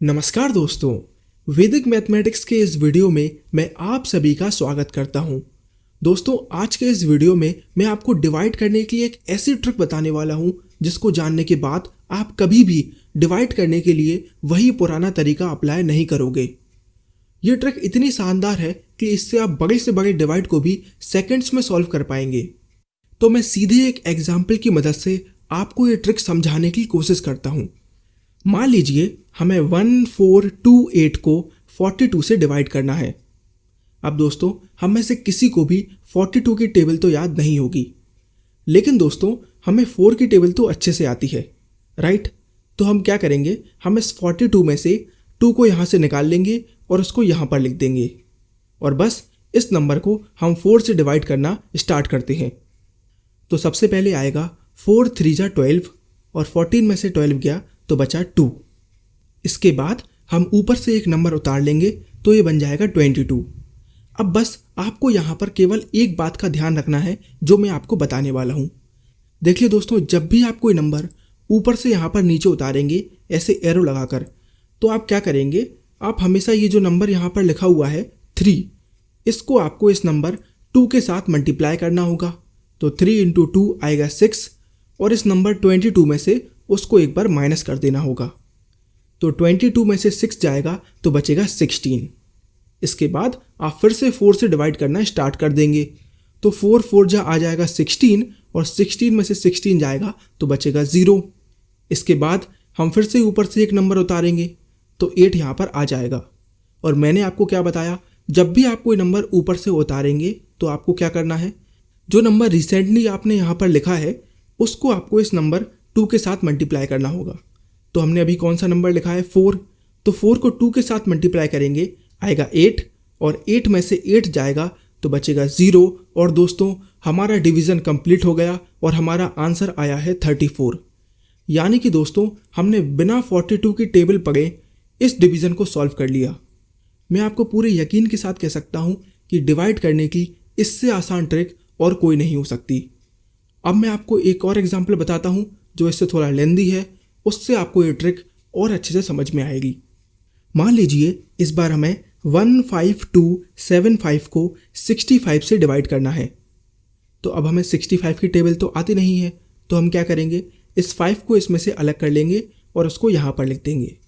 नमस्कार दोस्तों, वैदिक मैथमेटिक्स के इस वीडियो में मैं आप सभी का स्वागत करता हूं। दोस्तों, आज के इस वीडियो में मैं आपको डिवाइड करने की एक ऐसी ट्रिक बताने वाला हूं जिसको जानने के बाद आप कभी भी डिवाइड करने के लिए वही पुराना तरीका अप्लाई नहीं करोगे। ये ट्रिक इतनी शानदार है कि इससे आप बड़े से बड़े डिवाइड को भी सेकंड्स में सॉल्व कर पाएंगे। तो मैं सीधे एक एग्जाम्पल की मदद से आपको ये ट्रिक समझाने की कोशिश करता हूँ। मान लीजिए हमें 1428 को 42 से डिवाइड करना है। अब दोस्तों, हम में से किसी को भी 42 की टेबल तो याद नहीं होगी, लेकिन दोस्तों हमें 4 की टेबल तो अच्छे से आती है, राइट? तो हम क्या करेंगे, हम इस 42 में से 2 को यहाँ से निकाल लेंगे और उसको यहाँ पर लिख देंगे और बस इस नंबर को हम 4 से डिवाइड करना स्टार्ट करते हैं। तो सबसे पहले आएगा 4 3 जा 12 और 14 में से 12 गया तो बचा 2। इसके बाद हम ऊपर से एक नंबर उतार लेंगे तो ये बन जाएगा 22। अब बस आपको यहाँ पर केवल एक बात का ध्यान रखना है जो मैं आपको बताने वाला हूँ। देखिए दोस्तों, जब भी आप कोई नंबर ऊपर से यहाँ पर नीचे उतारेंगे ऐसे एरो लगाकर, तो आप क्या करेंगे, आप हमेशा ये जो नंबर यहाँ पर लिखा हुआ है 3, इसको आपको इस नंबर 2 के साथ मल्टीप्लाई करना होगा। तो 3 × 2 आएगा 6 और इस नंबर 22 में से उसको एक बार माइनस कर देना होगा। तो 22 में से 6 जाएगा तो बचेगा 16। इसके बाद आप फिर से 4 से डिवाइड करना स्टार्ट कर देंगे। तो 4 4 जा आ जाएगा 16 और 16 में से 16 जाएगा तो बचेगा 0। इसके बाद हम फिर से ऊपर से एक नंबर उतारेंगे तो 8 यहाँ पर आ जाएगा। और मैंने आपको क्या बताया, जब भी आप कोई नंबर ऊपर से उतारेंगे तो आपको क्या करना है, जो नंबर रिसेंटली आपने यहाँ पर लिखा है उसको आपको इस नंबर 2 के साथ मल्टीप्लाई करना होगा। तो हमने अभी कौन सा नंबर लिखा है, 4, तो 4 को 2 के साथ मल्टीप्लाई करेंगे आएगा 8 और 8 में से 8 जाएगा तो बचेगा 0। और दोस्तों, हमारा डिवीज़न कंप्लीट हो गया और हमारा आंसर आया है 34। यानी कि दोस्तों, हमने बिना 42 की टेबल पढ़े इस डिवीज़न को सॉल्व कर लिया। मैं आपको पूरे यकीन के साथ कह सकता हूँ कि डिवाइड करने की इससे आसान ट्रिक और कोई नहीं हो सकती। अब मैं आपको एक और एग्जाम्पल बताता हूँ जो इससे थोड़ा लेंदी है, उससे आपको ये ट्रिक और अच्छे से समझ में आएगी। मान लीजिए इस बार हमें 15275 को 65 से डिवाइड करना है। तो अब हमें 65 की टेबल तो आती नहीं है, तो हम क्या करेंगे, इस 5 को इसमें से अलग कर लेंगे और उसको यहाँ पर लिख देंगे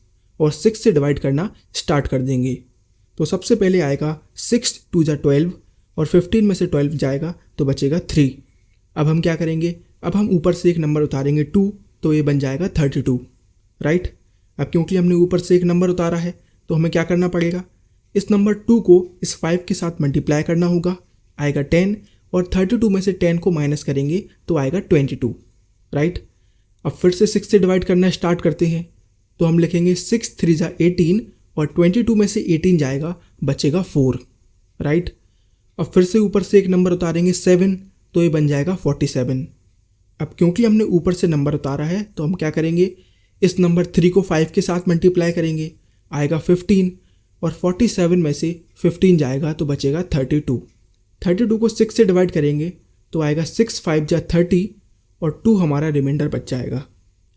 और 6 से डिवाइड करना स्टार्ट कर देंगे। तो सबसे पहले आएगा 6 2 जा 12 और 15 में से 12 जाएगा तो बचेगा 3। अब हम क्या करेंगे, अब हम ऊपर से एक नंबर उतारेंगे 2 तो ये बन जाएगा 32, राइट? अब क्योंकि हमने ऊपर से एक नंबर उतारा है तो हमें क्या करना पड़ेगा, इस नंबर 2 को इस 5 के साथ मल्टीप्लाई करना होगा, आएगा 10 और 32 में से 10 को माइनस करेंगे तो आएगा 22, राइट? अब फिर से 6 से डिवाइड करना स्टार्ट करते हैं। तो हम लिखेंगे 6 3 जा 18 और 22 में से 18 जाएगा, बचेगा 4, राइट? अब फिर से ऊपर से एक नंबर उतारेंगे 7 तो ये बन जाएगा 47। अब क्योंकि हमने ऊपर से नंबर उतारा है तो हम क्या करेंगे, इस नंबर 3 को 5 के साथ मल्टीप्लाई करेंगे, आएगा 15 और 47 में से 15 जाएगा तो बचेगा 32। 32 को 6 से डिवाइड करेंगे तो आएगा 6 5 जा 30 और 2 हमारा रिमाइंडर बच जाएगा।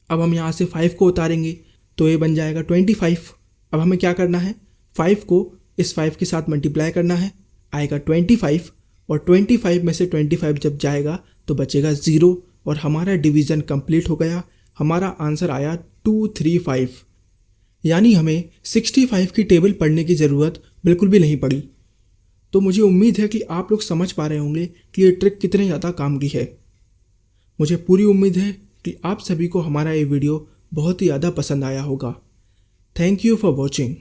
अब हम यहाँ से 5 को उतारेंगे तो ये बन जाएगा 25। अब हमें क्या करना है, 5 को इस 5 के साथ मल्टीप्लाई करना है, आएगा 25 और 25 में से 25 जब जाएगा तो बचेगा 0 और हमारा डिवीज़न कंप्लीट हो गया। हमारा आंसर आया 235। यानी हमें 65 की टेबल पढ़ने की ज़रूरत बिल्कुल भी नहीं पड़ी। तो मुझे उम्मीद है कि आप लोग समझ पा रहे होंगे कि ये ट्रिक कितने ज़्यादा काम की है। मुझे पूरी उम्मीद है कि आप सभी को हमारा ये वीडियो बहुत ही ज़्यादा पसंद आया होगा। Thank you for watching.